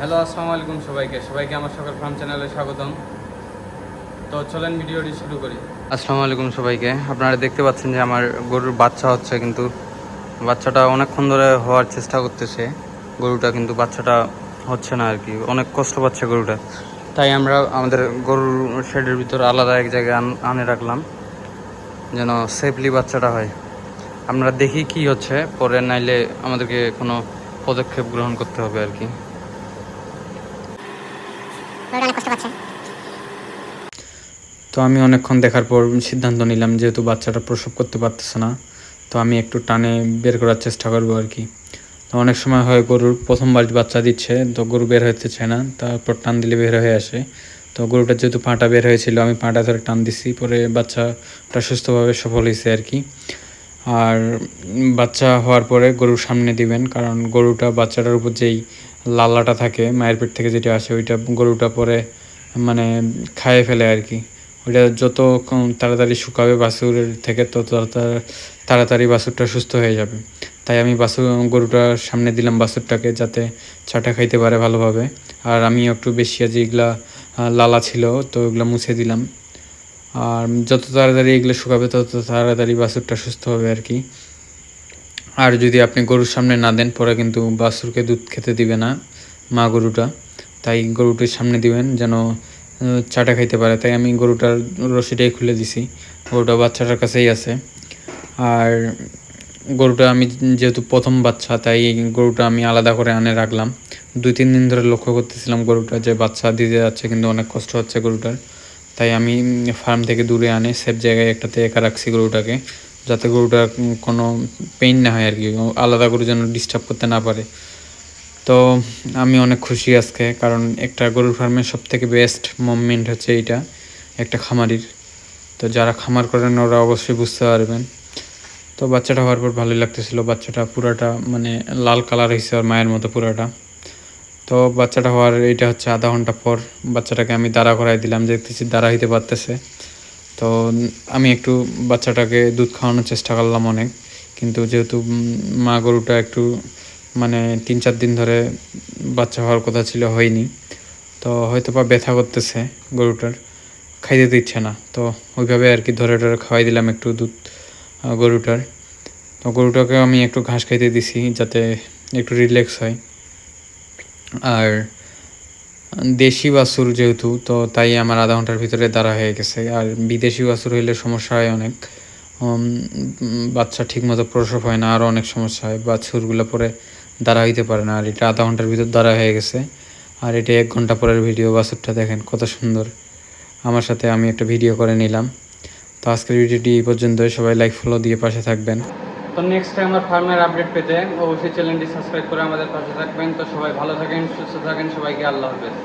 Hello, আসসালামু আলাইকুম সবাইকে আমার সকাল ফার্ম চ্যানেলে স্বাগতম। তো চলেন ভিডিওটি শুরু করি। আসসালামু আলাইকুম সবাইকে। আপনারা দেখতে পাচ্ছেন যে আমার গরুর বাচ্চা হচ্ছে, কিন্তু বাচ্চাটা অনেকক্ষণ ধরে হওয়ার চেষ্টা করতেছে গরুটা, কিন্তু বাচ্চাটা হচ্ছে না আর কি, অনেক কষ্ট পাচ্ছে গরুটা। তাই আমরা আমাদের গরুর শেডের ভিতর আলাদা এক জায়গায় আনে রাখলাম যেন সেফলি বাচ্চাটা হয়। আমরা দেখি কি হচ্ছে পরে, নাইলে আমাদেরকে কোনো পদক্ষেপ গ্রহণ করতে হবে আর কি। তো আমি অনেকক্ষণ দেখার পর সিদ্ধান্ত নিলাম, যেহেতু বাচ্চাটা প্রসব করতে পারতেছে না, তো আমি একটু টানে বের করার চেষ্টা করবো আর কি। তো অনেক সময় হয় গরুর প্রথমবার বাচ্চা দিচ্ছে, তো গরু বের হতে চায় না, তারপর টান দিলে বের হয়ে আসে। তো গরুটার যেহেতু পাটা বের হয়েছিল, আমি পাটা ধরে টান দিছি, পরে বাচ্চাটা সুস্থভাবে সফল হয়েছে আর কি। আর বাচ্চা হওয়ার পরে গরুর সামনে দিবেন, কারণ গরুটা বাচ্চাটার উপর যেই লালাটা থাকে মায়ের পেট থেকে যেটা আসে, ওইটা গরুটা পরে মানে খাইয়ে ফেলে আর কি। ওইটা যত তাড়াতাড়ি শুকাবে বাছুরের থেকে, তত তাড়াতাড়ি বাছুরটা সুস্থ হয়ে যাবে। তাই আমি গরুটার সামনে দিলাম বাছুরটাকে, যাতে চাটা খাইতে পারে ভালোভাবে। আর আমি একটু বেশি যেগুলা লালা ছিল, তো ওগুলো মুছে দিলাম। আর যত তাড়াতাড়ি এগুলো শুকাবে তত তাড়াতাড়ি বাছুরটা সুস্থ হবে আর কি। আর যদি আপনি গরুর সামনে না দেন, পরে কিন্তু বাছুরকে দুধ খেতে দিবে না মা গরুটা। তাই গরুটির সামনে দিবেন যেন চাটা খাইতে পারে। তাই আমি গরুটার রশিটাই খুলে দিছি, গরুটা বাচ্চাটার কাছেই আছে। আর গরুটা আমি যেহেতু প্রথম বাচ্চা, তাই গরুটা আমি আলাদা করে আনে রাখলাম। 2-3 দিন ধরে লক্ষ্য করতেছিলাম গরুটা যে বাচ্চা দিতে যাচ্ছে, কিন্তু অনেক কষ্ট হচ্ছে গরুটার। তাই আমি ফার্ম থেকে দূরে আনে সেফ জায়গায় একটাতে একা রাখছি গরুটাকে, যাতে গরুটার কোনো পেইন না হয় আর কি, আলাদা গরু যেন ডিস্টার্ব করতে না পারে। তো আমি অনেক খুশি আজকে, কারণ একটা গরুর ফার্মের সবথেকে বেস্ট মোমেন্ট হচ্ছে এইটা, একটা খামারির। তো যারা খামার করেন ওরা অবশ্যই বুঝতে পারবেন। তো বাচ্চাটা হওয়ার পর ভালোই লাগতেছিল, বাচ্চাটা পুরাটা মানে লাল কালার হয়েছে আর মায়ের মতো পুরাটা। তো বাচ্চাটা হওয়ার এইটা হচ্ছে আধা ঘন্টা পর বাচ্চাটাকে আমি দাঁড়া করাই দিলাম, দেখতেছি দাঁড়া হইতে পারতেছে। তো আমি একটু বাচ্চাটাকে দুধ খাওয়ানোর চেষ্টা করলাম অনেক, কিন্তু যেহেতু মা গরুটা একটু মানে 3-4 দিন ধরে বাচ্চা হওয়ার কথা ছিল, হয়নি। তো হয়তো বা ব্যথা করতেছে গরুটার, খাইতে দিচ্ছে না। তো ওইভাবে আর কি ধরে ধরে খাওয়াই দিলাম একটু দুধ গরুটার। তো গরুটাকে আমি একটু ঘাস খাইতে দিছি যাতে একটু রিল্যাক্স হয়। আর দেশি বাছুর যেহেতু, তো তাই আমার আধা ঘন্টার ভিতরে দাঁড়া হয়ে গেছে। আর বিদেশি বাছুর হইলে সমস্যা হয় অনেক, বাচ্চা ঠিকমতো প্রসব হয় না, আরও অনেক সমস্যা হয়, বাছুরগুলো পরে দাঁড়া হইতে পারে না। আর এটা আধা ঘন্টার ভিতর দাঁড়া হয়ে গেছে। আর এটা 1 ঘন্টা পরের ভিডিও, বাছুরটা দেখেন কত সুন্দর। আমার সাথে আমি একটা ভিডিও করে নিলাম। তো আজকের ভিডিওটি এই পর্যন্তই, সবাই লাইক ফলো দিয়ে পাশে থাকবেন। তো নেক্সট টাইম আমার ফার্মের আপডেট পেতে অবশ্যই চ্যানেলটি সাবস্ক্রাইব করে আমাদের পাশে থাকবেন। তো সবাই ভালো থাকেন, সুস্থ থাকেন, সবাইকে আল্লাহ হাফেজ।